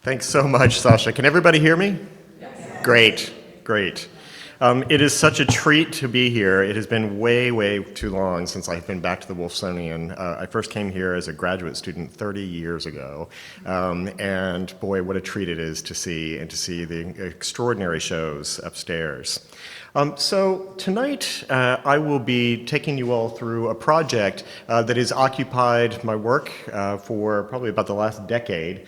Thanks so much, Sasha. Can everybody hear me? Yes. Great, great. It is such a treat to be here. It has been way, way too long since I've been back to the Wolfsonian. I first came here as a graduate student 30 years ago, and boy, what a treat it is to see the extraordinary shows upstairs. So tonight, I will be taking you all through a project that has occupied my work for probably about the last decade.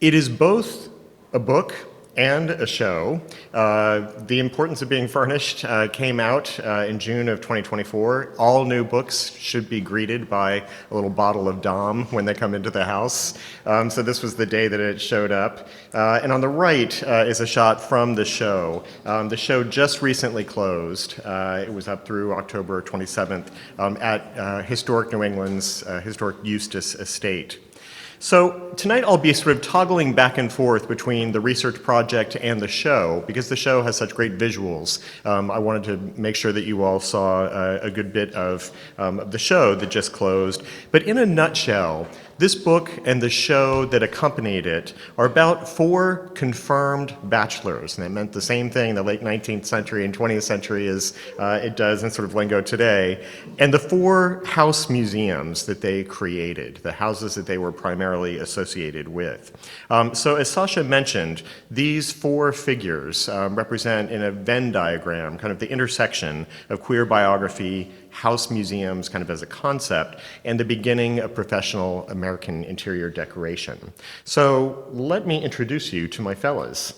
It is both a book and a show. The Importance of Being Furnished came out in June of 2024. All new books should be greeted by a little bottle of Dom when they come into the house. So this was the day that it showed up. And on the right is a shot from the show. The show just recently closed. It was up through October 27th at Historic New England's Historic Eustis Estate. So tonight I'll be sort of toggling back and forth between the research project and the show, because the show has such great visuals. I wanted to make sure that you all saw a good bit of the show that just closed. But in a nutshell, this book and the show that accompanied it are about 4 confirmed bachelors, and it meant the same thing in the late 19th century and 20th century as it does in sort of lingo today, and the 4 house museums that they created, the houses that they were primarily associated with. So as Sasha mentioned, these 4 figures represent in a Venn diagram kind of the intersection of queer biography, house museums kind of as a concept, and the beginning of professional American interior decoration. So let me introduce you to my fellas.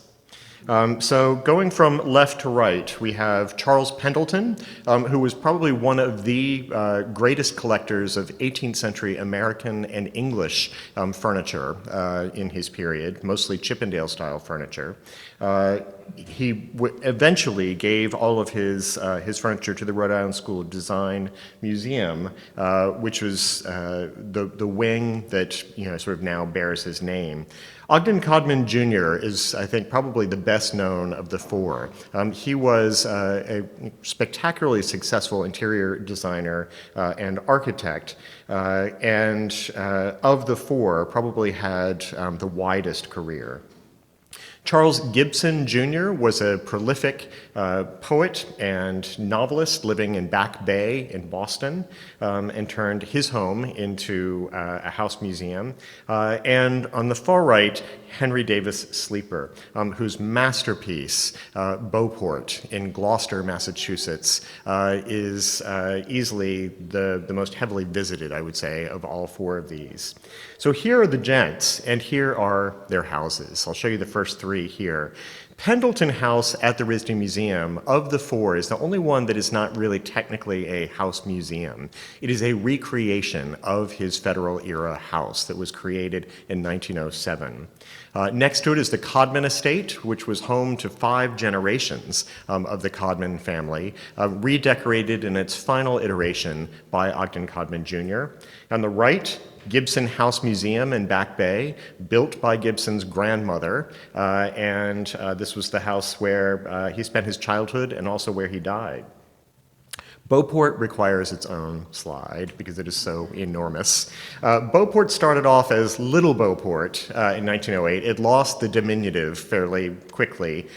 So going from left to right, we have Charles Pendleton, who was probably one of the greatest collectors of 18th century American and English furniture in his period, mostly Chippendale-style furniture. He eventually gave all of his furniture to the Rhode Island School of Design Museum, which was the wing that sort of now bears his name. Ogden Codman Jr. is, I think, probably the best known of the 4. He was a spectacularly successful interior designer and architect, and of the 4, probably had the widest career. Charles Gibson Jr. was a prolific poet and novelist living in Back Bay in Boston, and turned his home into a house museum. And on the far right, Henry Davis Sleeper, whose masterpiece, Beauport in Gloucester, Massachusetts, is easily the most heavily visited, I would say, of all 4 of these. So here are the gents, and here are their houses. I'll show you the first 3 here. Pendleton House at the RISD Museum, of the 4, is the only one that is not really technically a house museum. It is a recreation of his Federal-era house that was created in 1907. Next to it is the Codman Estate, which was home to 5 generations of the Codman family, redecorated in its final iteration by Ogden Codman Jr. On the right, Gibson House Museum in Back Bay, built by Gibson's grandmother, and this was the house where he spent his childhood and also where he died. Beauport requires its own slide because it is so enormous. Beauport started off as Little Beauport in 1908. It lost the diminutive fairly quickly.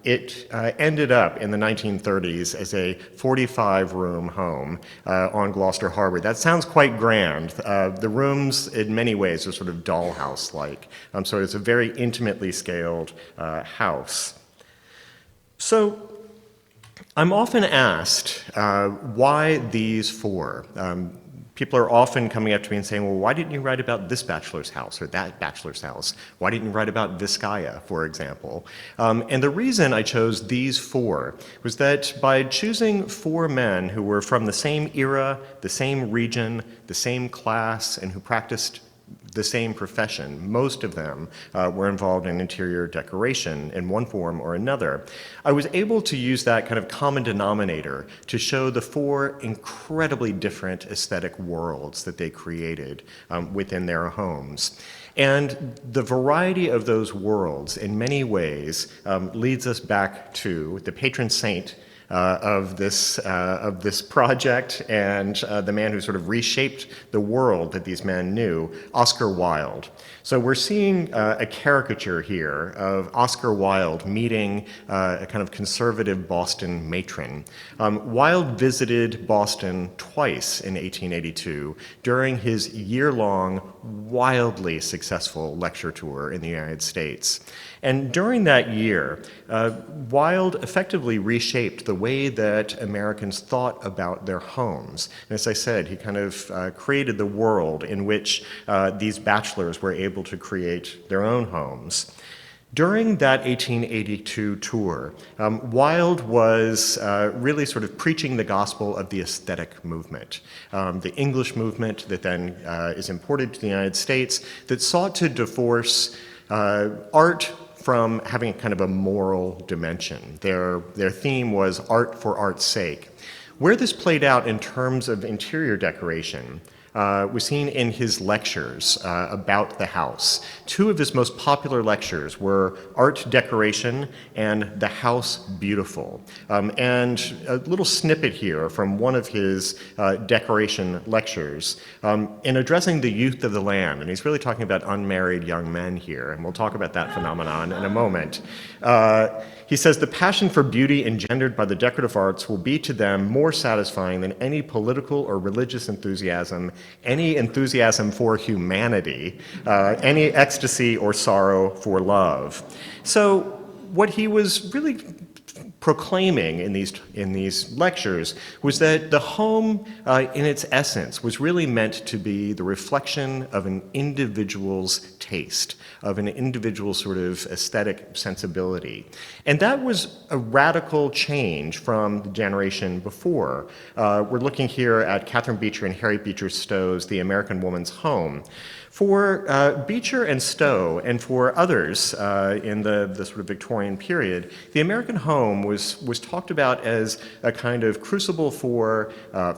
It ended up in the 1930s as a 45-room home on Gloucester Harbor. That sounds quite grand. The rooms, in many ways, are sort of dollhouse-like. So it's a very intimately scaled house. So I'm often asked why these 4? People are often coming up to me and saying, well, why didn't you write about this bachelor's house or that bachelor's house? Why didn't you write about Vizcaya, for example? And the reason I chose these 4 was that by choosing 4 men who were from the same era, the same region, the same class, and who practiced the same profession, most of them were involved in interior decoration in one form or another, I was able to use that kind of common denominator to show the 4 incredibly different aesthetic worlds that they created within their homes. And the variety of those worlds, in many ways, leads us back to the patron saint of this project, and the man who sort of reshaped the world that these men knew, Oscar Wilde. So we're seeing a caricature here of Oscar Wilde meeting a kind of conservative Boston matron. Wilde visited Boston twice in 1882 during his year-long, wildly successful lecture tour in the United States. And during that year, Wilde effectively reshaped the way that Americans thought about their homes. And as I said, he kind of created the world in which these bachelors were able to create their own homes. During that 1882 tour, Wilde was really sort of preaching the gospel of the aesthetic movement, the English movement that then is imported to the United States that sought to divorce art from having kind of a moral dimension. Their theme was art for art's sake. Where this played out in terms of interior decoration was seen in his lectures about the house. Two of his most popular lectures were Art Decoration and The House Beautiful. And a little snippet here from one of his decoration lectures in addressing the youth of the land, and he's really talking about unmarried young men here, and we'll talk about that phenomenon in a moment. He says, the passion for beauty engendered by the decorative arts will be to them more satisfying than any political or religious enthusiasm, any enthusiasm for humanity, any ecstasy or sorrow for love. So what he was really proclaiming in these lectures was that the home, in its essence, was really meant to be the reflection of an individual's taste, of an individual's sort of aesthetic sensibility. And that was a radical change from the generation before. We're looking here at Catherine Beecher and Harriet Beecher Stowe's The American Woman's Home. For Beecher and Stowe, and for others in the sort of Victorian period, the American home was talked about as a kind of crucible for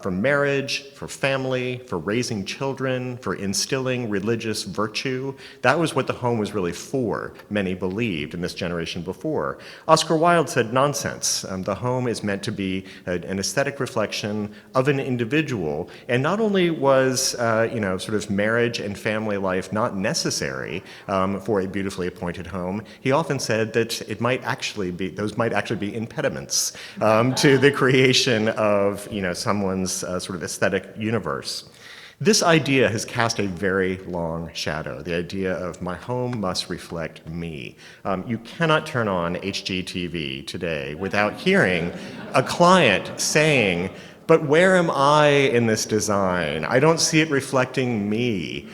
marriage, for family, for raising children, for instilling religious virtue. That was what the home was really for, many believed in this generation before. Oscar Wilde said, nonsense. The home is meant to be an aesthetic reflection of an individual, and not only was sort of marriage and family life not necessary for a beautifully appointed home, he often said that those might actually be impediments to the creation of someone's sort of aesthetic universe. This idea has cast a very long shadow, the idea of my home must reflect me. You cannot turn on HGTV today without hearing a client saying, but where am I in this design? I don't see it reflecting me.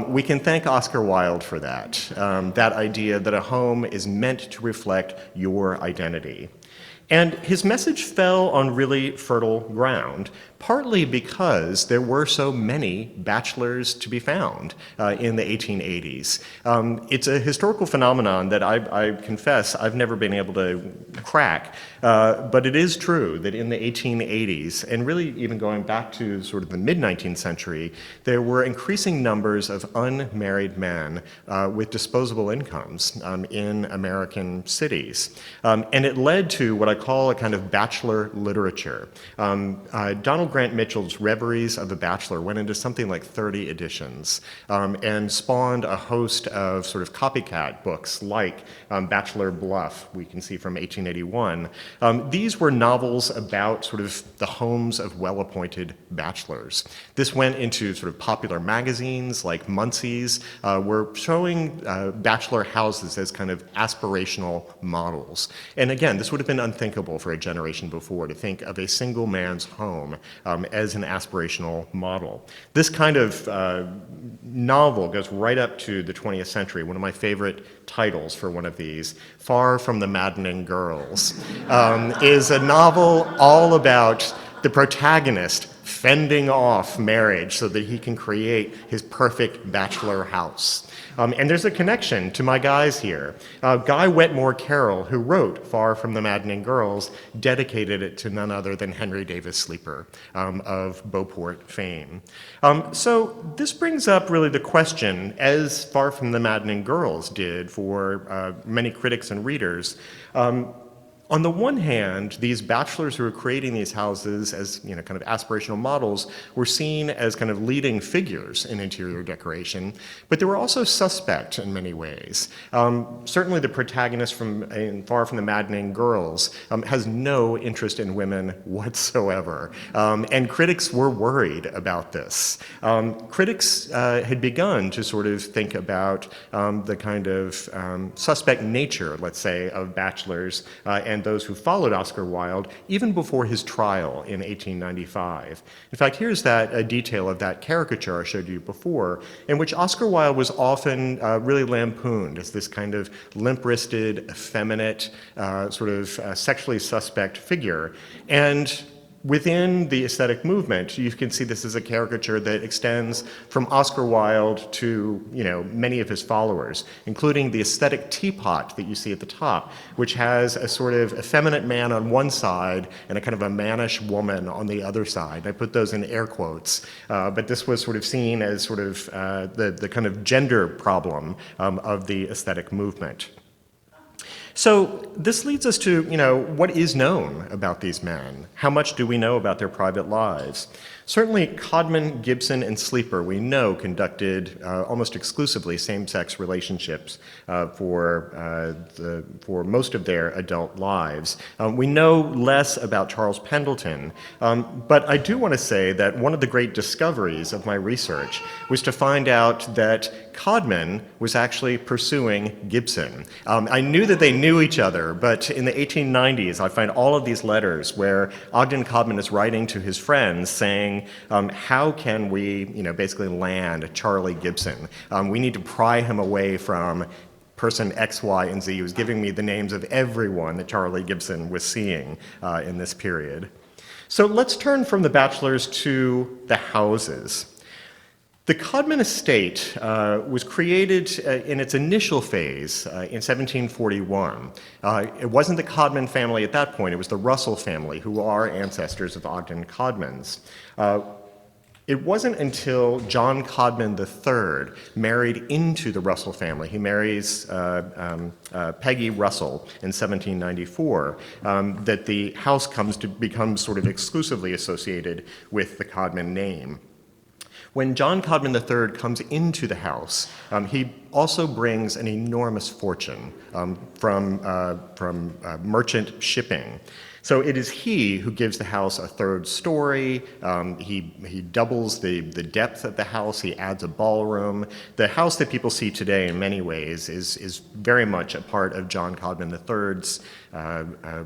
We can thank Oscar Wilde for that, that idea that a home is meant to reflect your identity. And his message fell on really fertile ground, partly because there were so many bachelors to be found in the 1880s. It's a historical phenomenon that I confess I've never been able to crack, but it is true that in the 1880s, and really even going back to sort of the mid-19th century, there were increasing numbers of unmarried men with disposable incomes in American cities. And it led to what I call a kind of bachelor literature. Donald Grant Mitchell's Reveries of the Bachelor went into something like 30 editions and spawned a host of sort of copycat books like Bachelor Bluff, we can see from 1881. These were novels about sort of the homes of well-appointed bachelors. This went into sort of popular magazines like Munsey's, were showing bachelor houses as kind of aspirational models. And again, this would have been unthinkable for a generation before to think of a single man's home as an aspirational model. This kind of novel goes right up to the 20th century. One of my favorite titles for one of these, Far from the Maddening Girls, is a novel all about the protagonist fending off marriage so that he can create his perfect bachelor house. And there's a connection to my guys here. Guy Wetmore Carroll, who wrote Far from the Maddening Girls, dedicated it to none other than Henry Davis Sleeper of Beauport fame. So this brings up really the question, as Far from the Maddening Girls did for many critics and readers, On the one hand, these bachelors who were creating these houses as kind of aspirational models were seen as kind of leading figures in interior decoration, but they were also suspect in many ways. Certainly the protagonist in Far From the Maddening Girls has no interest in women whatsoever, and critics were worried about this. Critics had begun to sort of think about the kind of suspect nature, let's say, of bachelors and those who followed Oscar Wilde even before his trial in 1895. In fact, here's a detail of that caricature I showed you before, in which Oscar Wilde was often really lampooned as this kind of limp-wristed, effeminate, sort of sexually suspect figure. And within the aesthetic movement, you can see this as a caricature that extends from Oscar Wilde to, many of his followers, including the aesthetic teapot that you see at the top, which has a sort of effeminate man on one side and a kind of a mannish woman on the other side. I put those in air quotes, but this was sort of seen as sort of the kind of gender problem of the aesthetic movement. So this leads us to, what is known about these men? How much do we know about their private lives? Certainly, Codman, Gibson, and Sleeper, we know, conducted almost exclusively same-sex relationships for most of their adult lives. We know less about Charles Pendleton, but I do want to say that one of the great discoveries of my research was to find out that Codman was actually pursuing Gibson. I knew that they knew each other, but in the 1890s, I find all of these letters where Ogden Codman is writing to his friends saying, how can we, basically land Charlie Gibson? We need to pry him away from person X, Y, and Z. He was giving me the names of everyone that Charlie Gibson was seeing in this period. So let's turn from the bachelors to the houses. The Codman estate was created in its initial phase in 1741. It wasn't the Codman family at that point, it was the Russell family, who are ancestors of Ogden Codmans. It wasn't until John Codman III married into the Russell family, he marries Peggy Russell in 1794, that the house comes to become sort of exclusively associated with the Codman name. When John Codman III comes into the house, he also brings an enormous fortune from merchant shipping. So it is he who gives the house a third story. He doubles the depth of the house. He adds a ballroom. The house that people see today in many ways is very much a part of John Codman III's kind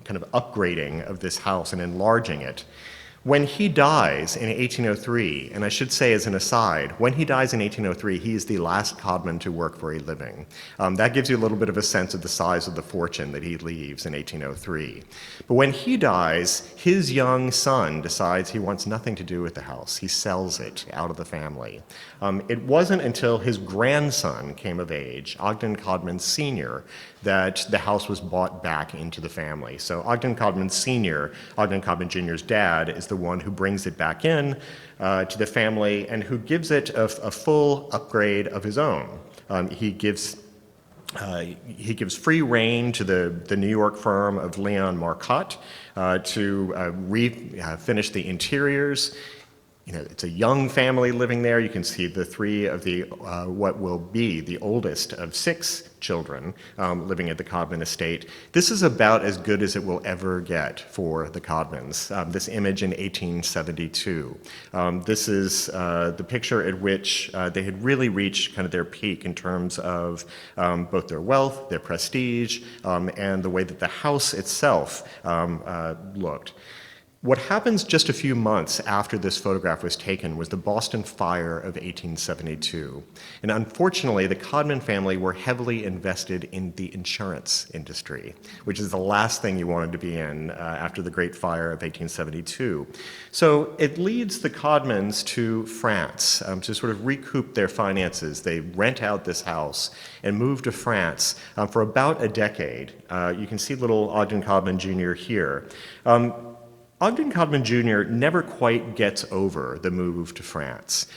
of upgrading of this house and enlarging it. When he dies in 1803, and I should say as an aside, when he dies in 1803, he is the last Codman to work for a living. That gives you a little bit of a sense of the size of the fortune that he leaves in 1803. But when he dies, his young son decides he wants nothing to do with the house. He sells it out of the family. It wasn't until his grandson came of age, Ogden Codman Sr., that the house was bought back into the family. So Ogden Codman Sr., Ogden Codman Jr.'s dad, is the one who brings it back in to the family and who gives it a full upgrade of his own. He gives free rein to the New York firm of Leon Marcotte to refinish the interiors. It's a young family living there. You can see the three of the what will be the oldest of 6 children living at the Codman estate. This is about as good as it will ever get for the Codmans. This image in 1872. This is the picture at which they had really reached kind of their peak in terms of both their wealth, their prestige, and the way that the house itself looked. What happens just a few months after this photograph was taken was the Boston Fire of 1872. And unfortunately, the Codman family were heavily invested in the insurance industry, which is the last thing you wanted to be in after the Great Fire of 1872. So it leads the Codmans to France to sort of recoup their finances. They rent out this house and move to France for about a decade. You can see little Ogden Codman Jr. here. Ogden Codman Jr. never quite gets over the move to France.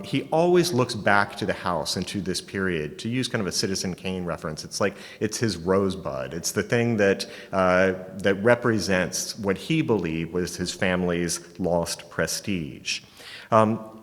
He always looks back to the house and to this period. To use kind of a Citizen Kane reference, it's like it's his rosebud. It's the thing that represents what he believed was his family's lost prestige.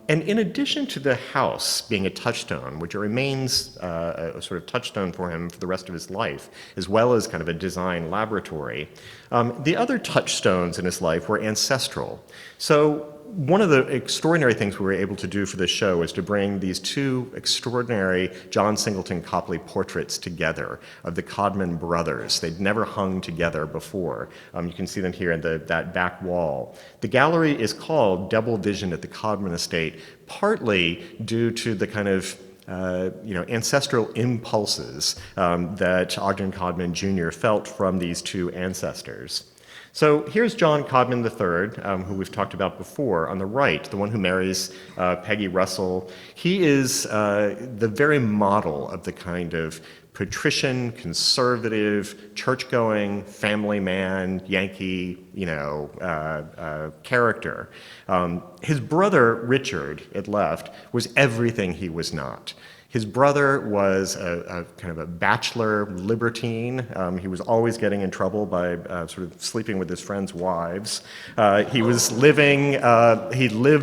And in addition to the house being a touchstone, which remains a sort of touchstone for him for the rest of his life, as well as kind of a design laboratory, the other touchstones in his life were ancestral. So one of the extraordinary things we were able to do for this show is to bring these two extraordinary John Singleton Copley portraits together of the Codman brothers. They'd never hung together before. You can see them here in that back wall. The gallery is called Double Vision at the Codman Estate, partly due to the kind of ancestral impulses that Ogden Codman Jr. felt from these two ancestors. So here's John Codman III, who we've talked about before, on the right, the one who marries Peggy Russell. He is the very model of the kind of patrician, conservative, church-going, family man, Yankee, character. His brother, Richard, at left, was everything he was not. His brother was a kind of a bachelor libertine. He was always getting in trouble by sort of sleeping with his friends' wives. He lived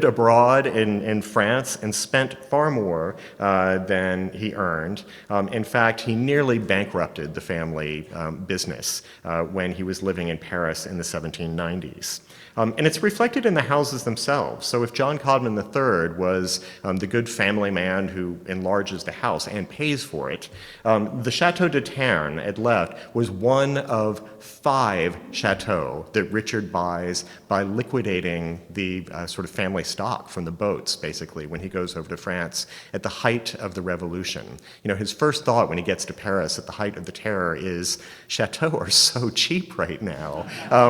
abroad in France and spent far more than he earned. In fact, he nearly bankrupted the family business when he was living in Paris in the 1790s. And it's reflected in the houses themselves. So if John Codman III was the good family man who enlarges the house and pays for it, the Chateau de Terne at left was one of 5 chateaux that Richard buys by liquidating the sort of family stock from the boats, basically, when he goes over to France at the height of the Revolution. His first thought when he gets to Paris at the height of the Terror is, chateaux are so cheap right now,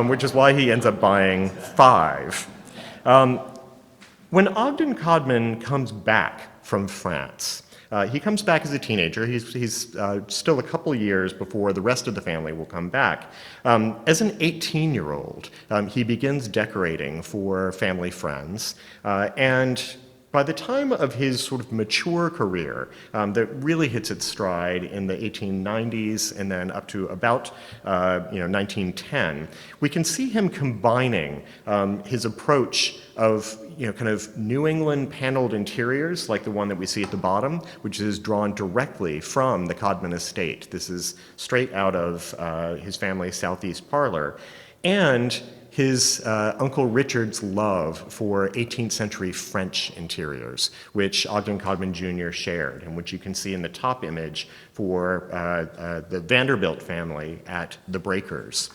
which is why he ends up buying 5. When Ogden Codman comes back from France, he comes back as a teenager. He's still a couple years before the rest of the family will come back. As an 18-year-old, he begins decorating for family friends, and by the time of his sort of mature career, that really hits its stride in the 1890s and then up to about 1910, we can see him combining his approach of kind of New England paneled interiors, like the one that we see at the bottom, which is drawn directly from the Codman estate. This is straight out of his family's southeast parlor, and his Uncle Richard's love for 18th century French interiors, which Ogden Codman Jr. shared, and which you can see in the top image for the Vanderbilt family at the Breakers.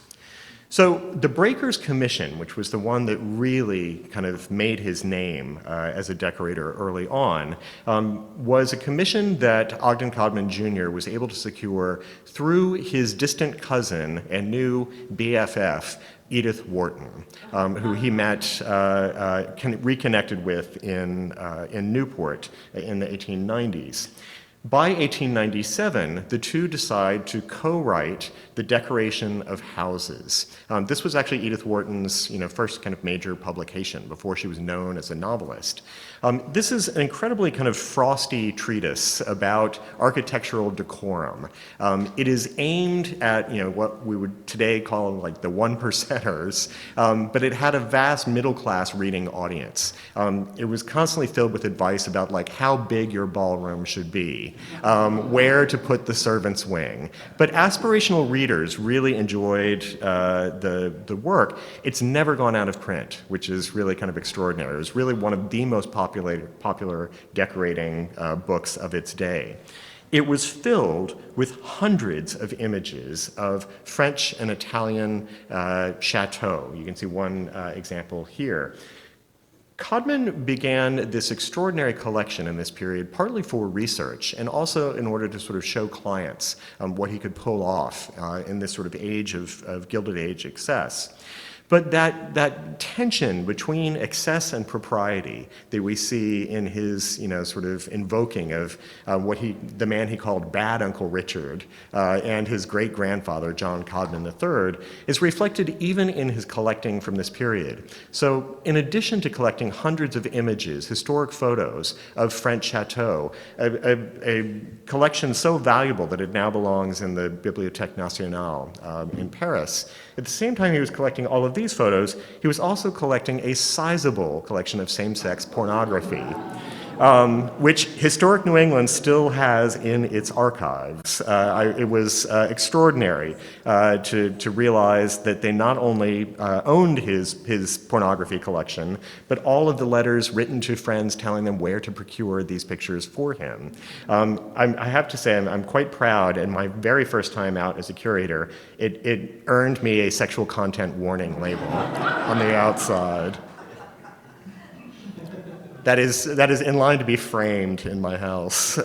So the Breakers Commission, which was the one that really kind of made his name as a decorator early on, was a commission that Ogden Codman Jr. was able to secure through his distant cousin and new BFF, Edith Wharton, who he met, reconnected with in Newport in the 1890s. By 1897, the two decide to co-write The Decoration of Houses. This was actually Edith Wharton's first kind of major publication before she was known as a novelist. This is an incredibly kind of frosty treatise about architectural decorum. It is aimed at what we would today call like the one percenters, but it had a vast middle class reading audience. It was constantly filled with advice about like how big your ballroom should be, where to put the servants' wing. But aspirational readers really enjoyed the work. It's never gone out of print, which is really kind of extraordinary. It was really one of the most popular decorating books of its day. It was filled with hundreds of images of French and Italian chateaux. You can see one example here. Codman began this extraordinary collection in this period, partly for research and also in order to sort of show clients what he could pull off in this sort of age of Gilded Age excess. But that tension between excess and propriety that we see in his, sort of invoking of the man he called Bad Uncle Richard and his great-grandfather, John Codman III, is reflected even in his collecting from this period. So in addition to collecting hundreds of images, historic photos of French chateaux, a collection so valuable that it now belongs in the Bibliothèque Nationale in Paris, at the same time he was collecting all of these photos, he was also collecting a sizable collection of same-sex pornography, which historic New England still has in its archives. It was extraordinary to realize that they not only owned his pornography collection, but all of the letters written to friends telling them where to procure these pictures for him. I have to say I'm quite proud, and my very first time out as a curator, it earned me a sexual content warning label on the outside. That is in line to be framed in my house.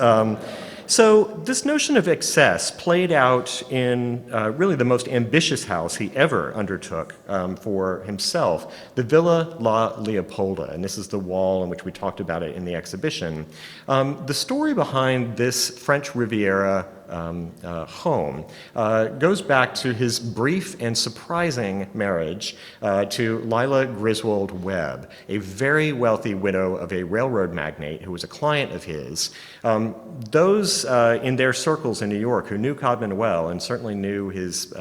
So this notion of excess played out in really the most ambitious house he ever undertook for himself, the Villa La Leopolda, and this is the wall in which we talked about it in the exhibition. The story behind this French Riviera home goes back to his brief and surprising marriage to Lila Griswold Webb, a very wealthy widow of a railroad magnate who was a client of his. Those in their circles in New York who knew Codman well and certainly knew his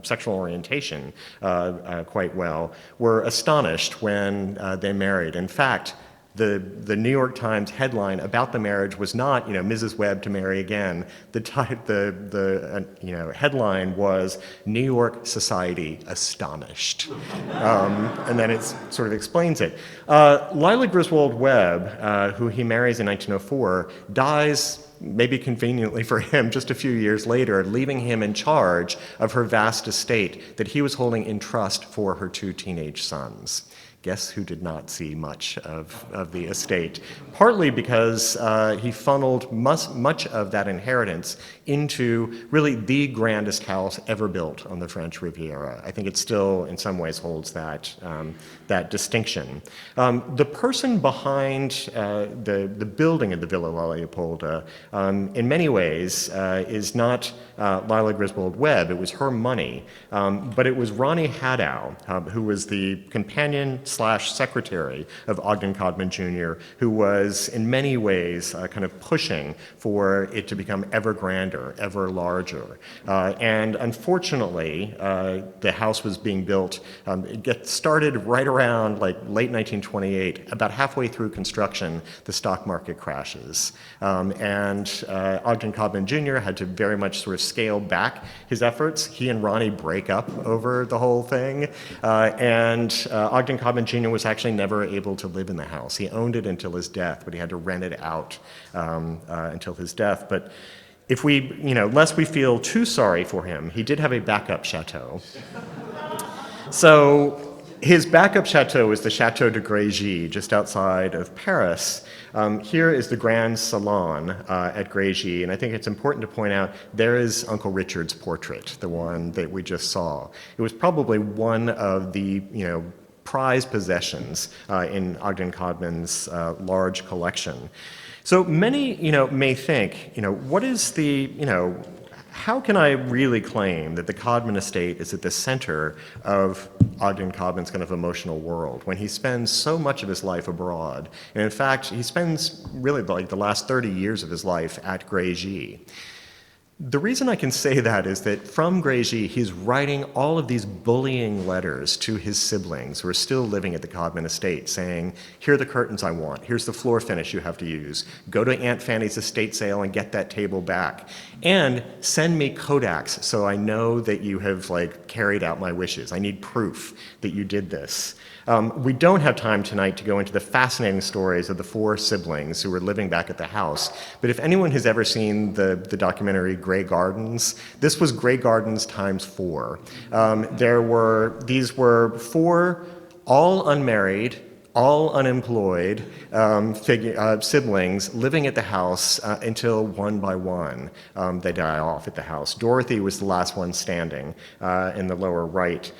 sexual orientation quite well were astonished when they married. In fact, the New York Times headline about the marriage was not, Mrs. Webb to marry again. The headline was New York society astonished, and then it sort of explains it. Lila Griswold Webb, who he marries in 1904, dies, maybe conveniently for him, just a few years later, leaving him in charge of her vast estate that he was holding in trust for her two teenage sons. Guess who did not see much of the estate? Partly because he funneled much of that inheritance into really the grandest house ever built on the French Riviera. I think it still, in some ways, holds that distinction. The person behind the building of the Villa La Leopolda, in many ways, is not Lila Griswold Webb. It was her money, but it was Ronnie Hadow, who was the companion / secretary of Ogden Codman Jr., who was in many ways kind of pushing for it to become ever grander, ever larger. And unfortunately, the house was being built, it started right around like late 1928. About halfway through construction, the stock market crashes. And Ogden Codman Jr. had to very much sort of scale back his efforts. He and Ronnie break up over the whole thing. And Ogden Codman Jr. was actually never able to live in the house. He owned it until his death, but he had to rent it out until his death. But if we, lest we feel too sorry for him, he did have a backup chateau. So his backup chateau is the Chateau de Grégy, just outside of Paris. Here is the Grand Salon at Grégy, and I think it's important to point out there is Uncle Richard's portrait, the one that we just saw. It was probably one of the, prized possessions in Ogden Codman's large collection. So many, may think, what is the, how can I really claim that the Codman estate is at the center of Ogden Codman's kind of emotional world when he spends so much of his life abroad? And in fact, he spends really like the last 30 years of his life at Grégy. The reason I can say that is that from Grégy, he's writing all of these bullying letters to his siblings who are still living at the Codman estate saying, here are the curtains I want, here's the floor finish you have to use, go to Aunt Fanny's estate sale and get that table back, and send me Kodaks so I know that you have carried out my wishes. I need proof that you did this. We don't have time tonight to go into the fascinating stories of the four siblings who were living back at the house, but if anyone has ever seen the documentary Grey Gardens, this was Grey Gardens times 4. These were 4 all unmarried, all unemployed siblings living at the house until one by one they die off at the house. Dorothy was the last one standing in the lower right.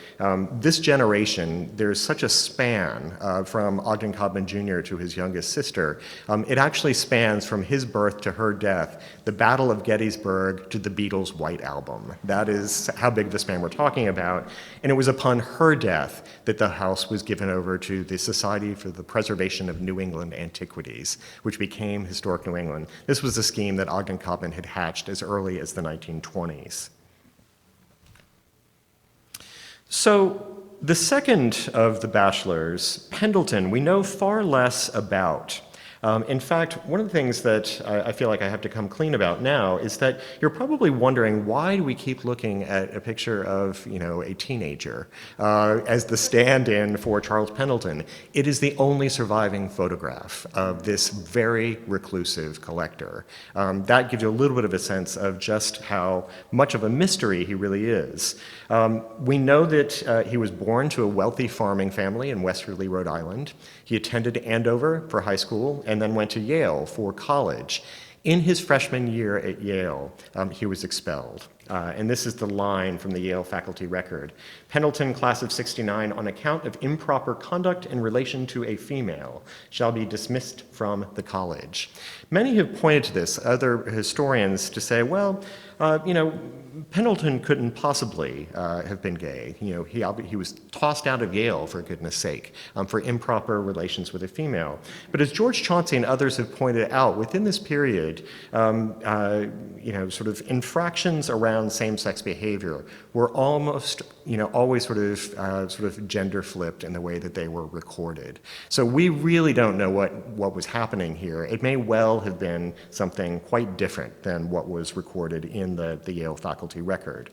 This generation, there's such a span from Ogden Codman Jr. to his youngest sister. It actually spans from his birth to her death, the Battle of Gettysburg to the Beatles' White Album. That is how big the span we're talking about. And it was upon her death that the house was given over to the Society for the Preservation of New England Antiquities, which became Historic New England. This was a scheme that Ogden Codman had hatched as early as the 1920s. So the second of the Bachelors, Pendleton, we know far less about. In fact, one of the things that I feel like I have to come clean about now is that you're probably wondering, why do we keep looking at a picture of, a teenager as the stand-in for Charles Pendleton? It is the only surviving photograph of this very reclusive collector. That gives you a little bit of a sense of just how much of a mystery he really is. We know that he was born to a wealthy farming family in Westerly, Rhode Island. He attended Andover for high school and then went to Yale for college. In his freshman year at Yale, he was expelled. And this is the line from the Yale faculty record. Pendleton, class of 69, on account of improper conduct in relation to a female, shall be dismissed from the college. Many have pointed to this, other historians, to say, well, Pendleton couldn't possibly have been gay. He was tossed out of Yale, for goodness sake, for improper relations with a female. But as George Chauncey and others have pointed out, within this period, sort of infractions around same-sex behavior were almost, always sort of gender flipped in the way that they were recorded. So we really don't know what was happening here. It may well have been something quite different than what was recorded in the Yale faculty record.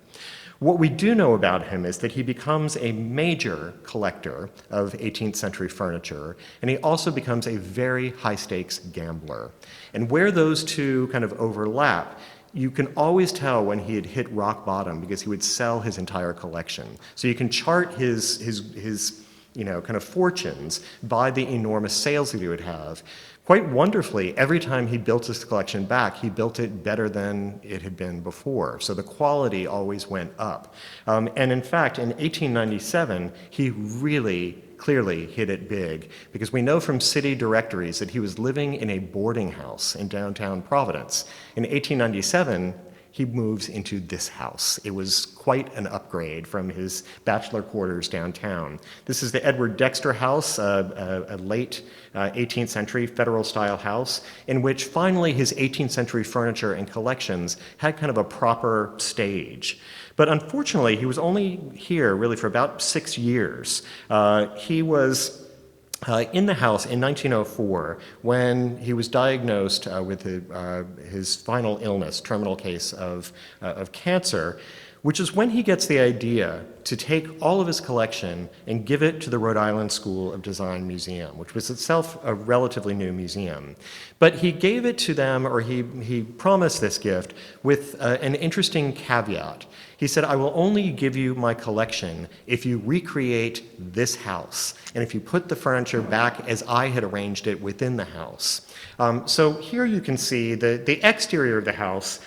What we do know about him is that he becomes a major collector of 18th century furniture, and he also becomes a very high-stakes gambler. And where those two kind of overlap, you can always tell when he had hit rock bottom because he would sell his entire collection. So you can chart his kind of fortunes by the enormous sales that he would have. Quite wonderfully, every time he built his collection back, he built it better than it had been before. So the quality always went up. And in fact, in 1897, he really clearly hit it big, because we know from city directories that he was living in a boarding house in downtown Providence. In 1897, he moves into this house. It was quite an upgrade from his bachelor quarters downtown. This is the Edward Dexter House, a late 18th century federal-style house, in which finally his 18th century furniture and collections had kind of a proper stage. But unfortunately, he was only here really for about 6 years. He was in the house in 1904 when he was diagnosed with his final illness, terminal case of cancer, which is when he gets the idea to take all of his collection and give it to the Rhode Island School of Design Museum, which was itself a relatively new museum. But he gave it to them, or he promised this gift with an interesting caveat. He said, I will only give you my collection if you recreate this house, and if you put the furniture back as I had arranged it within the house. So here you can see the exterior of the house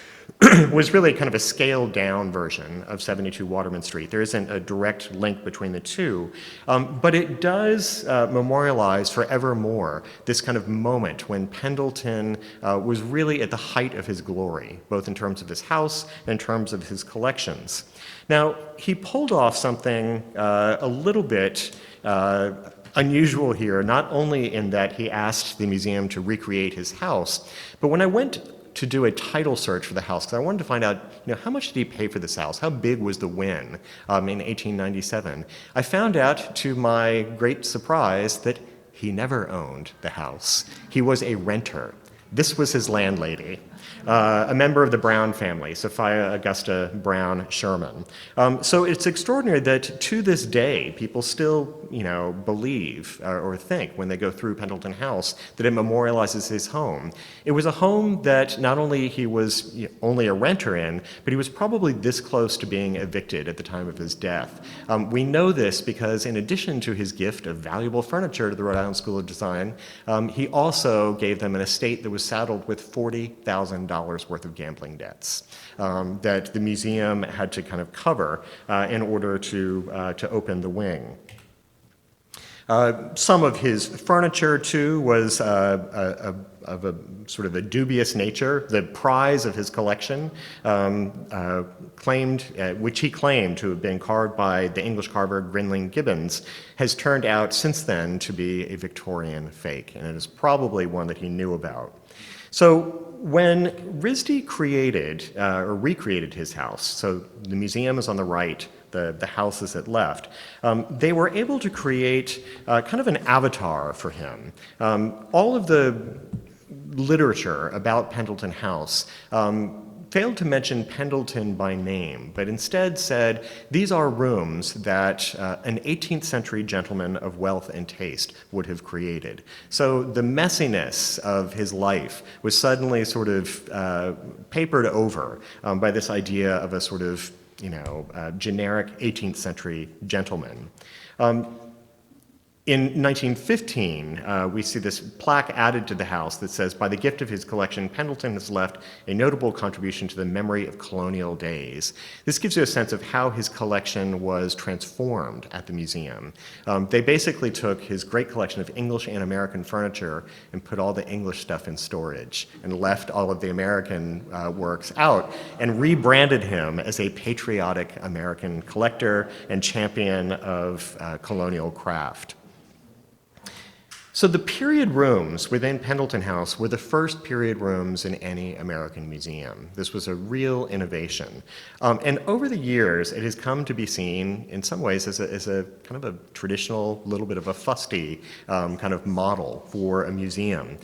was really kind of a scaled-down version of 72 Waterman Street. There isn't a direct link between the two, but it does memorialize forevermore this kind of moment when Pendleton was really at the height of his glory, both in terms of his house and in terms of his collections. Now, he pulled off something a little bit unusual here, not only in that he asked the museum to recreate his house, but when I went to do a title search for the house, because I wanted to find out, how much did he pay for this house? How big was the win in 1897? I found out, to my great surprise, that he never owned the house. He was a renter. This was his landlady, a member of the Brown family, Sophia Augusta Brown Sherman. So it's extraordinary that to this day, people still, believe or think when they go through Pendleton House that it memorializes his home. It was a home that not only he was only a renter in, but he was probably this close to being evicted at the time of his death. We know this because in addition to his gift of valuable furniture to the Rhode Island School of Design, he also gave them an estate that was saddled with $40,000 worth of gambling debts that the museum had to kind of cover in order to open the wing. Some of his furniture, too, was of a sort of a dubious nature. The prize of his collection, which he claimed to have been carved by the English carver Grinling Gibbons, has turned out since then to be a Victorian fake, and it is probably one that he knew about. So when RISD created or recreated his house, so the museum is on the right, the house is at left, they were able to create kind of an avatar for him. All of the literature about Pendleton House failed to mention Pendleton by name, but instead said these are rooms that an 18th century gentleman of wealth and taste would have created. So the messiness of his life was suddenly sort of papered over by this idea of a sort of generic 18th century gentleman. In 1915, we see this plaque added to the house that says, by the gift of his collection, Pendleton has left a notable contribution to the memory of colonial days. This gives you a sense of how his collection was transformed at the museum. They basically took his great collection of English and American furniture and put all the English stuff in storage and left all of the American works out and rebranded him as a patriotic American collector and champion of colonial craft. So the period rooms within Pendleton House were the first period rooms in any American museum. This was a real innovation. And over the years, it has come to be seen in some ways as a kind of a traditional, little bit of a fusty kind of model for a museum.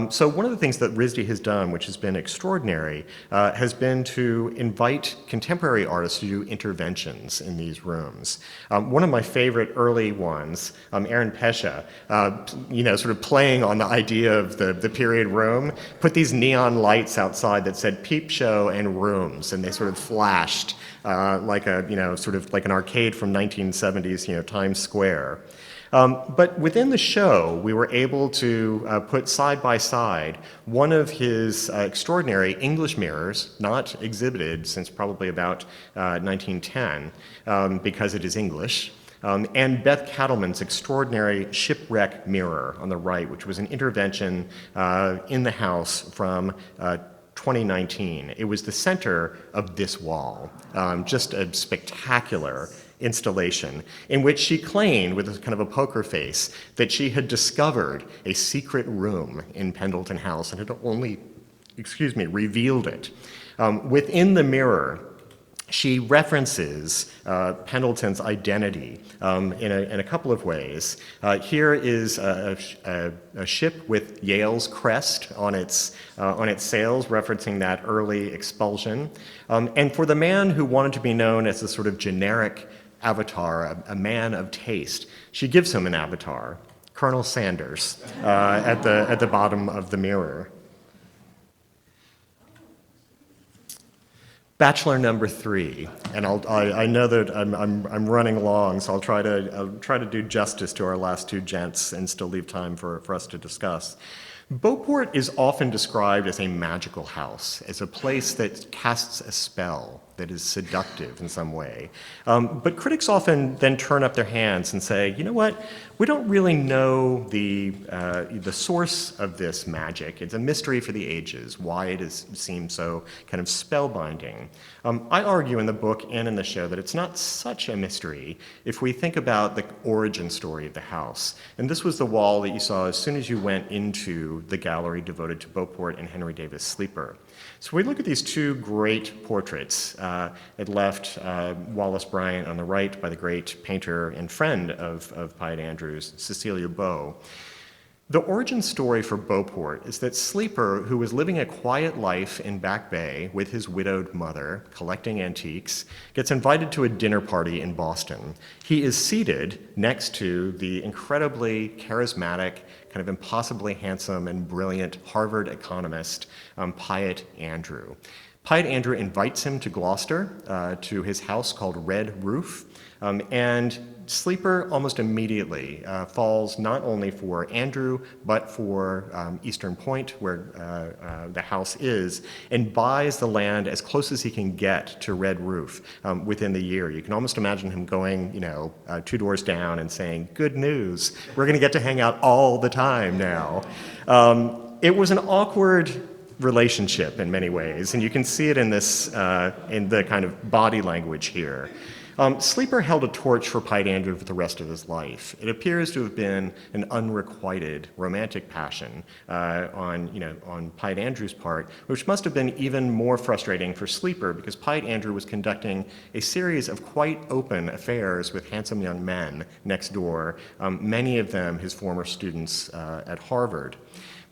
So one of the things that RISD has done, which has been extraordinary, has been to invite contemporary artists to do interventions in these rooms. One of my favorite early ones, Aaron Pesha, sort of playing on the idea of the period room, put these neon lights outside that said peep show and rooms, and they sort of flashed like sort of like an arcade from 1970s, Times Square. But within the show, we were able to put side by side one of his extraordinary English mirrors, not exhibited since probably about 1910, because it is English, and Beth Cattleman's extraordinary shipwreck mirror on the right, which was an intervention in the house from 2019. It was the center of this wall, just a spectacular installation in which she claimed, with a kind of a poker face, that she had discovered a secret room in Pendleton House and had only, revealed it. Within the mirror, she references Pendleton's identity in a couple of ways. Here is a ship with Yale's crest on its sails, referencing that early expulsion. And for the man who wanted to be known as a sort of generic avatar, a man of taste, she gives him an avatar, Colonel Sanders, at the bottom of the mirror. Bachelor number 3, and I know that I'm running long, so I'll try to do justice to our last two gents and still leave time for us to discuss. Beauport is often described as a magical house, as a place that casts a spell, that is seductive in some way. But critics often then turn up their hands and say, you know what, we don't really know the source of this magic. It's a mystery for the ages, why it seems so kind of spellbinding. I argue in the book and in the show that it's not such a mystery if we think about the origin story of the house. And this was the wall that you saw as soon as you went into the gallery devoted to Beauport and Henry Davis Sleeper. So we look at these two great portraits. At left, Wallace Bryant; on the right, by the great painter and friend of Pied Andrews, Cecilia Beaux. The origin story for Beauport is that Sleeper, who was living a quiet life in Back Bay with his widowed mother, collecting antiques, gets invited to a dinner party in Boston. He is seated next to the incredibly charismatic, kind of impossibly handsome and brilliant Harvard economist, Piatt Andrew. Piatt Andrew invites him to Gloucester, to his house called Red Roof, and Sleeper almost immediately falls not only for Andrew, but for Eastern Point, where the house is, and buys the land as close as he can get to Red Roof within the year. You can almost imagine him going, 2 doors down and saying, "Good news, we're going to get to hang out all the time now." It was an awkward relationship in many ways, and you can see it in this, in the kind of body language here. Sleeper held a torch for Piatt Andrew for the rest of his life. It appears to have been an unrequited romantic passion on Piatt Andrew's part, which must have been even more frustrating for Sleeper because Piatt Andrew was conducting a series of quite open affairs with handsome young men next door, many of them his former students at Harvard.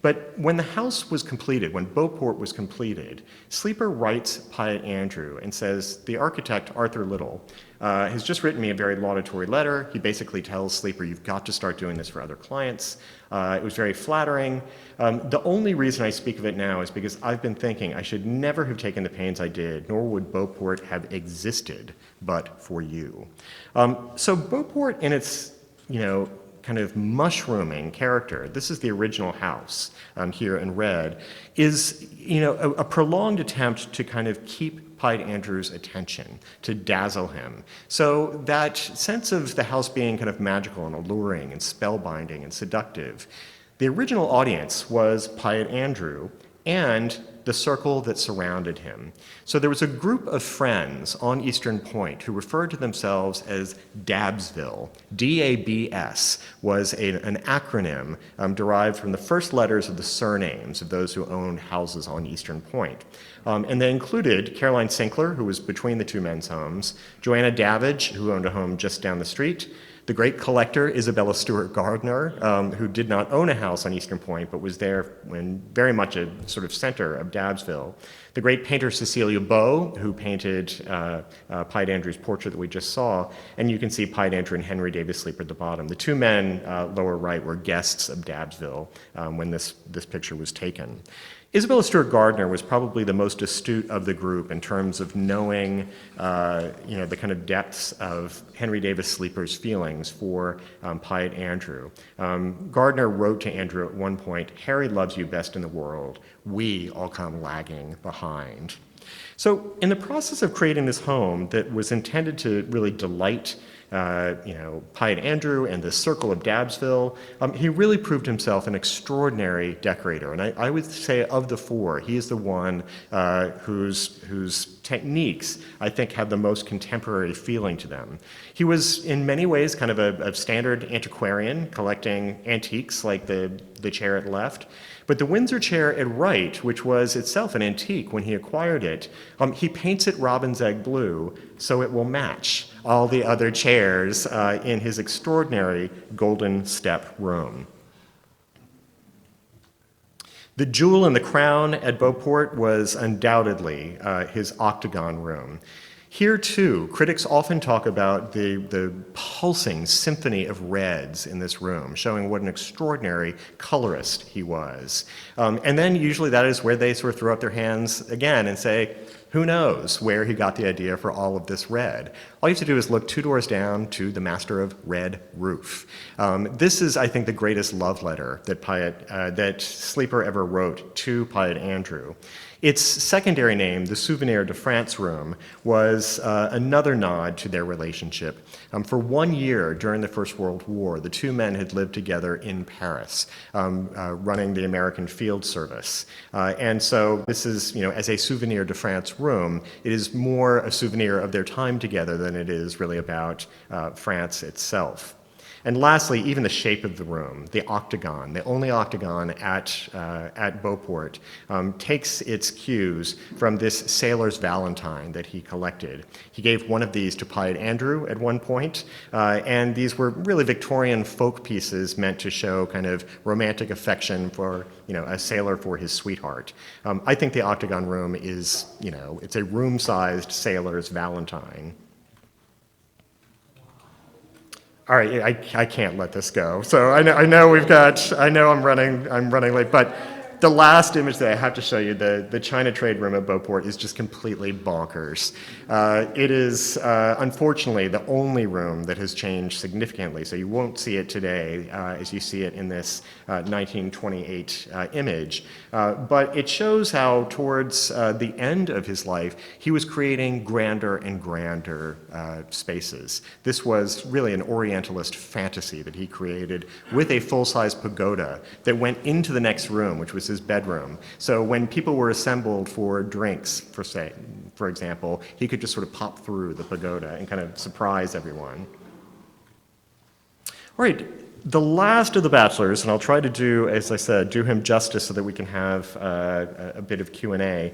But when the house was completed, when Beauport was completed, Sleeper writes Piatt Andrew and says, the architect, Arthur Little, has just written me a very laudatory letter. He basically tells Sleeper, you've got to start doing this for other clients. It was very flattering. The only reason I speak of it now is because I've been thinking I should never have taken the pains I did, nor would Beauport have existed but for you. So Beauport in its, kind of mushrooming character, this is the original house here in red, is a prolonged attempt to kind of keep Piatt Andrew's attention, to dazzle him. So that sense of the house being kind of magical and alluring and spellbinding and seductive, the original audience was Piatt Andrew and the circle that surrounded him. So there was a group of friends on Eastern Point who referred to themselves as Dabbsville. D-A-B-S was an acronym derived from the first letters of the surnames of those who owned houses on Eastern Point. And they included Caroline Sinkler, who was between the two men's homes, Joanna Davidge, who owned a home just down the street, the great collector Isabella Stewart Gardner, who did not own a house on Eastern Point, but was there when very much a sort of center of Dabbsville. The great painter Cecilia Beau, who painted Piatt Andrew's portrait that we just saw, and you can see Piatt Andrew and Henry Davis Sleeper at the bottom. The two men lower right were guests of Dabbsville when this picture was taken. Isabella Stewart Gardner was probably the most astute of the group in terms of knowing, the kind of depths of Henry Davis Sleeper's feelings for Piatt Andrew. Gardner wrote to Andrew at one point, "Harry loves you best in the world. We all come lagging behind." So in the process of creating this home that was intended to really delight Piatt Andrew and the circle of Dabbsville, he really proved himself an extraordinary decorator. And I would say of the four, he is the one whose techniques, I think, have the most contemporary feeling to them. He was, in many ways, kind of a standard antiquarian, collecting antiques like the chair at left. But the Windsor chair at right, which was itself an antique when he acquired it, he paints it robin's egg blue so it will match all the other chairs in his extraordinary golden step room. The jewel in the crown at Beauport was undoubtedly his octagon room. Here, too, critics often talk about the pulsing symphony of reds in this room, showing what an extraordinary colorist he was. And then usually that is where they sort of throw up their hands again and say, who knows where he got the idea for all of this red? All you have to do is look 2 doors down to the master of Red Roof. This is, I think, the greatest love letter that Sleeper ever wrote to Piatt Andrew. Its secondary name, the Souvenir de France Room, was another nod to their relationship. For 1 year during the First World War, the two men had lived together in Paris, running the American Field Service. And so this is, as a Souvenir de France room, it is more a souvenir of their time together than it is really about France itself. And lastly, even the shape of the room, the octagon, the only octagon at Beauport, takes its cues from this sailor's valentine that he collected. He gave one of these to Pied Andrew at one point, and these were really Victorian folk pieces meant to show kind of romantic affection for, a sailor for his sweetheart. I think the octagon room is, it's a room-sized sailor's valentine. All right, I can't let this go. So I know I'm running late, but the last image that I have to show you, the China trade room at Beauport, is just completely bonkers. It is, unfortunately, the only room that has changed significantly, so you won't see it today as you see it in this 1928 image. But it shows how towards the end of his life, he was creating grander and grander spaces. This was really an Orientalist fantasy that he created with a full-size pagoda that went into the next room, which was his bedroom. So when people were assembled for drinks, for example, he could just sort of pop through the pagoda and kind of surprise everyone. All right, the last of the Bachelors, and I'll try to do, as I said, do him justice so that we can have a bit of Q&A.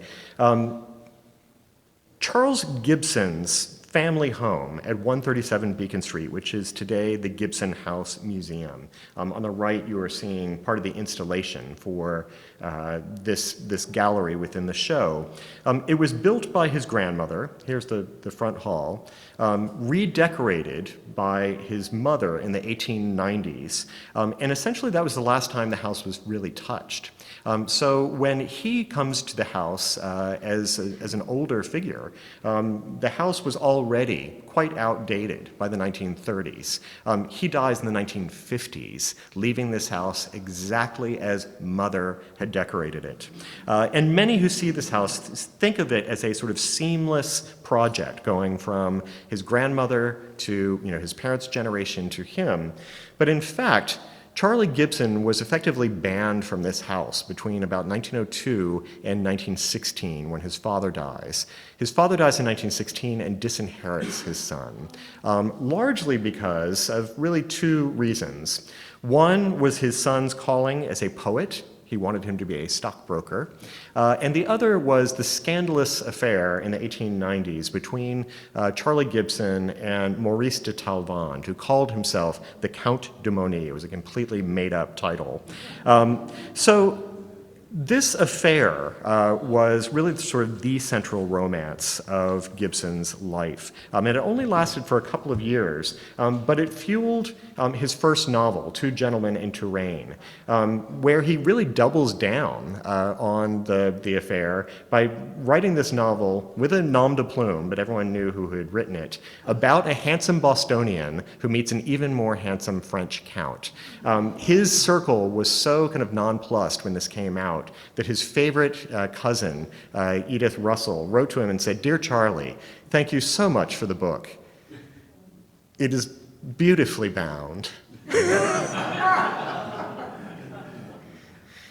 Charles Gibson's family home at 137 Beacon Street, which is today the Gibson House Museum. On the right, you are seeing part of the installation for this gallery within the show. It was built by his grandmother. Here's the front hall. Redecorated by his mother in the 1890s. And essentially that was the last time the house was really touched. So when he comes to the house as an older figure, the house was already quite outdated by the 1930s. He dies in the 1950s, leaving this house exactly as Mother had decorated it. And many who see this house think of it as a sort of seamless project going from his grandmother to his parents' generation to him. But in fact, Charlie Gibson was effectively banned from this house between about 1902 and 1916 when his father dies. His father dies in 1916 and disinherits his son, largely because of really two reasons. One was his son's calling as a poet. He wanted him to be a stockbroker. And the other was the scandalous affair in the 1890s between Charlie Gibson and Maurice de Talvand, who called himself the Count de Moni. It was a completely made-up title. So this affair was really sort of the central romance of Gibson's life. And it only lasted for a couple of years, but it fueled his first novel, Two Gentlemen in Touraine, where he really doubles down on the affair by writing this novel with a nom de plume, but everyone knew who had written it, about a handsome Bostonian who meets an even more handsome French count. His circle was so kind of nonplussed when this came out that his favorite cousin, Edith Russell, wrote to him and said, "Dear Charlie, thank you so much for the book. It is beautifully bound."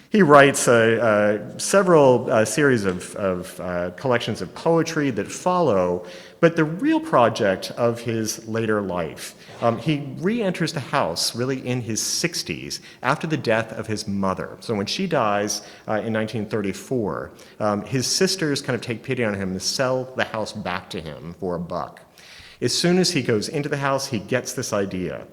He writes several series of collections of poetry that follow, but the real project of his later life, he re-enters the house really in his 60s after the death of his mother. So when she dies in 1934, his sisters kind of take pity on him and sell the house back to him for $1. As soon as he goes into the house, he gets this idea.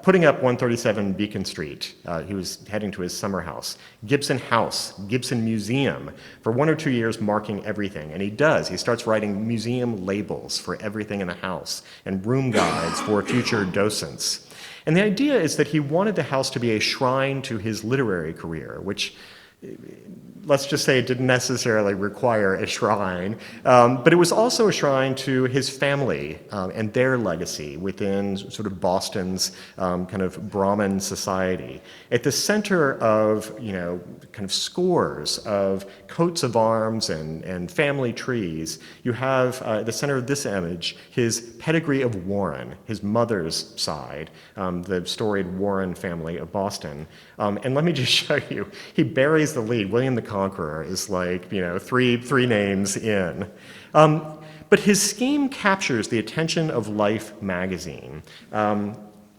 Putting up 137 Beacon Street, he was heading to his summer house. Gibson House, Gibson Museum, for 1 or 2 years marking everything. And he does. He starts writing museum labels for everything in the house and room guides for future docents. And the idea is that he wanted the house to be a shrine to his literary career, which, let's just say, it didn't necessarily require a shrine, but it was also a shrine to his family and their legacy within sort of Boston's kind of Brahmin society. At the center of, kind of scores of coats of arms and family trees, you have at the center of this image his pedigree of Warren, his mother's side, the storied Warren family of Boston. And let me just show you, he buries the lead. William the Conqueror is like, three names in. But his scheme captures the attention of Life magazine.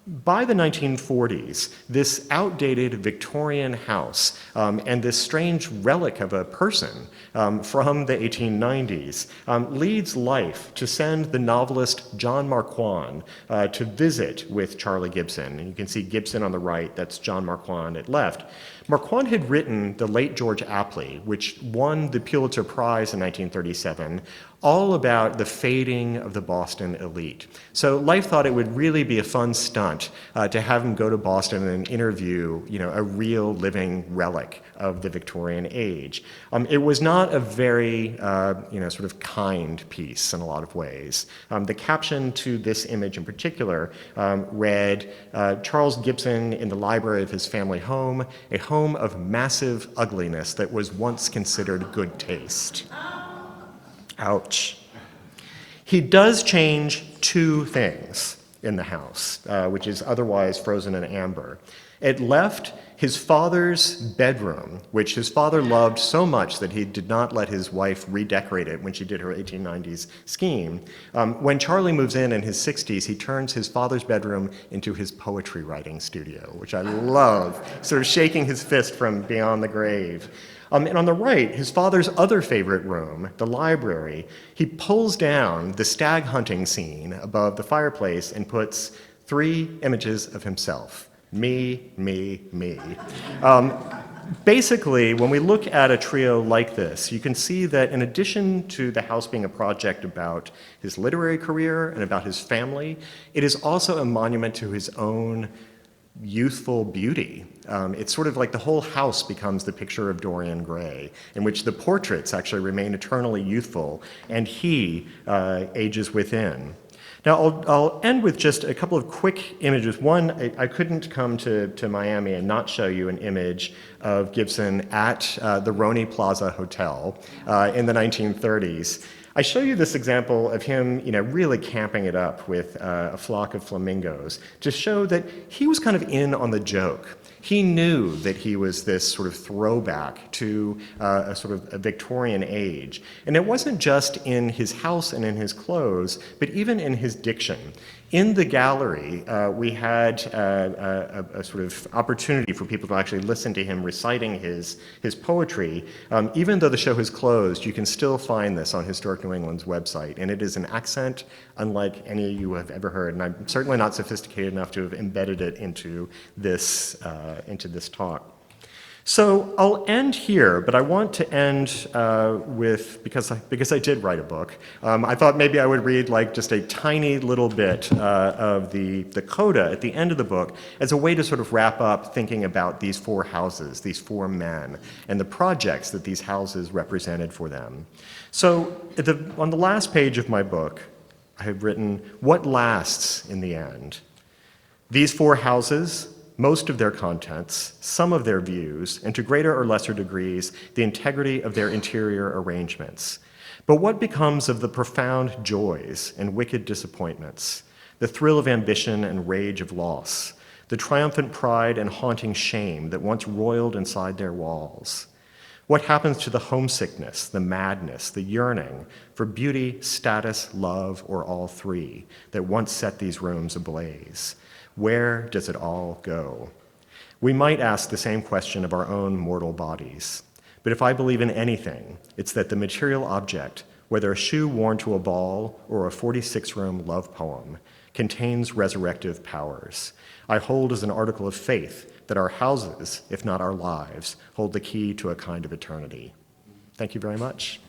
By the 1940s, this outdated Victorian house and this strange relic of a person from the 1890s leads Life to send the novelist John Marquand to visit with Charlie Gibson. And you can see Gibson on the right, that's John Marquand at left. Marquand had written The Late George Apley, which won the Pulitzer Prize in 1937, all about the fading of the Boston elite. So Life thought it would really be a fun stunt to have him go to Boston and interview, a real living relic of the Victorian age. It was not a very, sort of kind piece in a lot of ways. The caption to this image in particular read, Charles Gibson in the library of his family home, a home of massive ugliness that was once considered good taste. Ouch. He does change two things in the house, which is otherwise frozen in amber. At left, his father's bedroom, which his father loved so much that he did not let his wife redecorate it when she did her 1890s scheme. When Charlie moves in his 60s, he turns his father's bedroom into his poetry writing studio, which I love, sort of shaking his fist from beyond the grave. And on the right, his father's other favorite room, the library, he pulls down the stag hunting scene above the fireplace and puts 3 images of himself. Me, me, me. Basically, when we look at a trio like this, you can see that in addition to the house being a project about his literary career and about his family, it is also a monument to his own youthful beauty. It's sort of like the whole house becomes the picture of Dorian Gray, in which the portraits actually remain eternally youthful, and he ages within. Now, I'll end with just a couple of quick images. One, I couldn't come to Miami and not show you an image of Gibson at the Roni Plaza Hotel in the 1930s. I show you this example of him, really camping it up with a flock of flamingos to show that he was kind of in on the joke. He knew that he was this sort of throwback to a sort of a Victorian age. And it wasn't just in his house and in his clothes, but even in his diction. In the gallery, we had a sort of opportunity for people to actually listen to him reciting his poetry. Even though the show has closed, you can still find this on Historic New England's website, and it is an accent unlike any you have ever heard, and I'm certainly not sophisticated enough to have embedded it into this talk. So I'll end here, but I want to end with, because I did write a book, I thought maybe I would read like just a tiny little bit of the coda at the end of the book as a way to sort of wrap up thinking about these 4 houses, these 4 men, and the projects that these houses represented for them. So on the last page of my book, I have written, "What lasts in the end? These 4 houses, most of their contents, some of their views, and to greater or lesser degrees, the integrity of their interior arrangements. But what becomes of the profound joys and wicked disappointments, the thrill of ambition and rage of loss, the triumphant pride and haunting shame that once roiled inside their walls? What happens to the homesickness, the madness, the yearning for beauty, status, love, or all 3 that once set these rooms ablaze? Where does it all go?" We might ask the same question of our own mortal bodies. But if I believe in anything, it's that the material object, whether a shoe worn to a ball or a 46-room love poem, contains resurrective powers. I hold as an article of faith that our houses, if not our lives, hold the key to a kind of eternity. Thank you very much.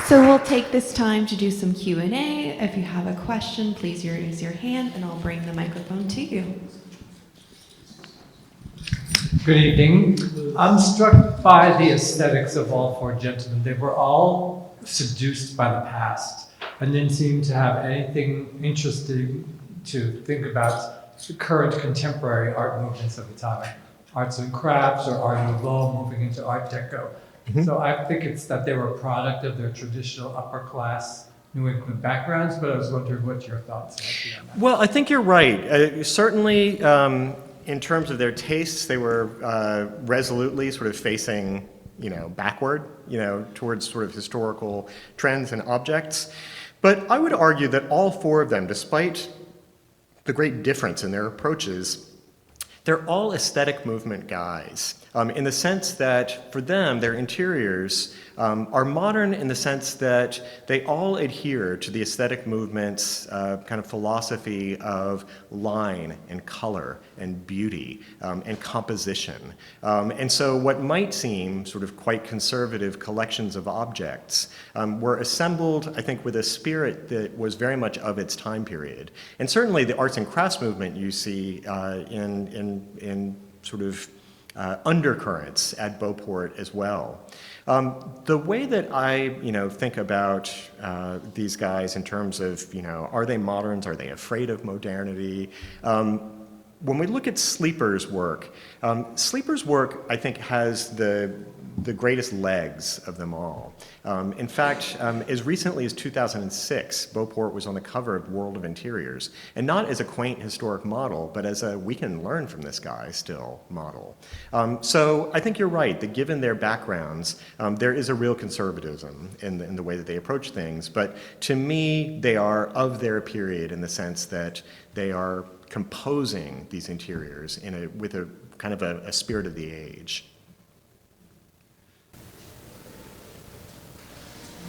So we'll take this time to do some Q&A. If you have a question, please raise your hand and I'll bring the microphone to you. Good evening. I'm struck by the aesthetics of all 4 gentlemen. They were all seduced by the past and didn't seem to have anything interesting to think about the current contemporary art movements of the time. Arts and crafts or Art Nouveau moving into Art Deco. Mm-hmm. So I think it's that they were a product of their traditional upper class New England backgrounds, but I was wondering what your thoughts might be on that. Well, I think you're right. Certainly, in terms of their tastes, they were resolutely sort of facing backward, towards sort of historical trends and objects. But I would argue that all four of them, despite the great difference in their approaches, they're all aesthetic movement guys, in the sense that for them, their interiors are modern in the sense that they all adhere to the aesthetic movement's kind of philosophy of line and color and beauty and composition. And so what might seem sort of quite conservative collections of objects were assembled, I think, with a spirit that was very much of its time period. And certainly the arts and crafts movement you see in sort of undercurrents at Beauport as well. The way that I, think about these guys in terms of, are they moderns? Are they afraid of modernity? When we look at Sleeper's work, I think, has the greatest legs of them all. In fact, as recently as 2006, Beauport was on the cover of World of Interiors, and not as a quaint historic model, but as a we can learn from this guy still model. So I think you're right, that given their backgrounds, there is a real conservatism in the way that they approach things, but to me, they are of their period in the sense that they are composing these interiors with a kind of a spirit of the age.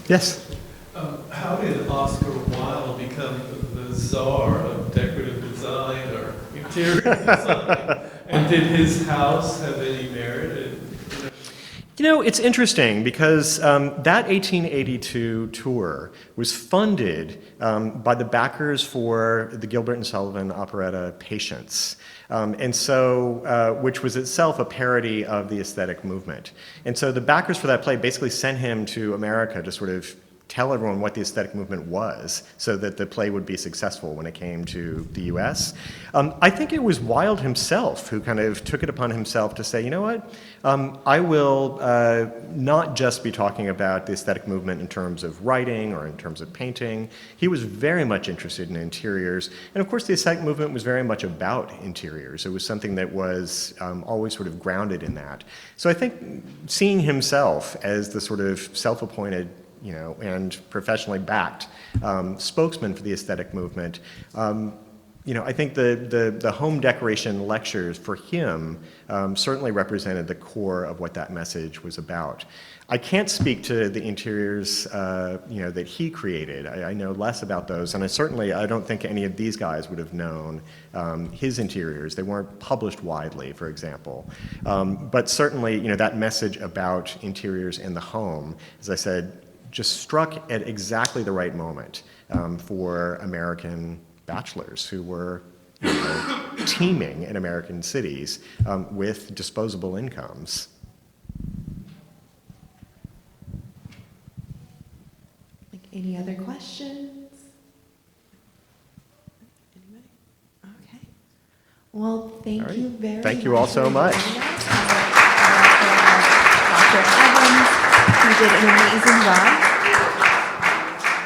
Yes? How did Oscar Wilde become the czar of decorative design or interior design? And did his house have any merit? It's interesting because that 1882 tour was funded by the backers for the Gilbert and Sullivan operetta Patience, and so which was itself a parody of the aesthetic movement. And so the backers for that play basically sent him to America to sort of tell everyone what the aesthetic movement was so that the play would be successful when it came to the US. I think it was Wilde himself who kind of took it upon himself to say, you know what, I will not just be talking about the aesthetic movement in terms of writing or in terms of painting. He was very much interested in interiors. And of course, the aesthetic movement was very much about interiors. It was something that was always sort of grounded in that. So I think seeing himself as the sort of self-appointed and professionally backed spokesman for the aesthetic movement. I think the home decoration lectures for him certainly represented the core of what that message was about. I can't speak to the interiors, that he created. I know less about those, and I don't think any of these guys would have known his interiors. They weren't published widely, for example. But certainly, that message about interiors in the home, as I said, just struck at exactly the right moment for American bachelors who were teeming in American cities with disposable incomes. Any other questions? Anybody? Okay. Well, thank you very much. Thank you all so much. Dr. Evans, who did an amazing job.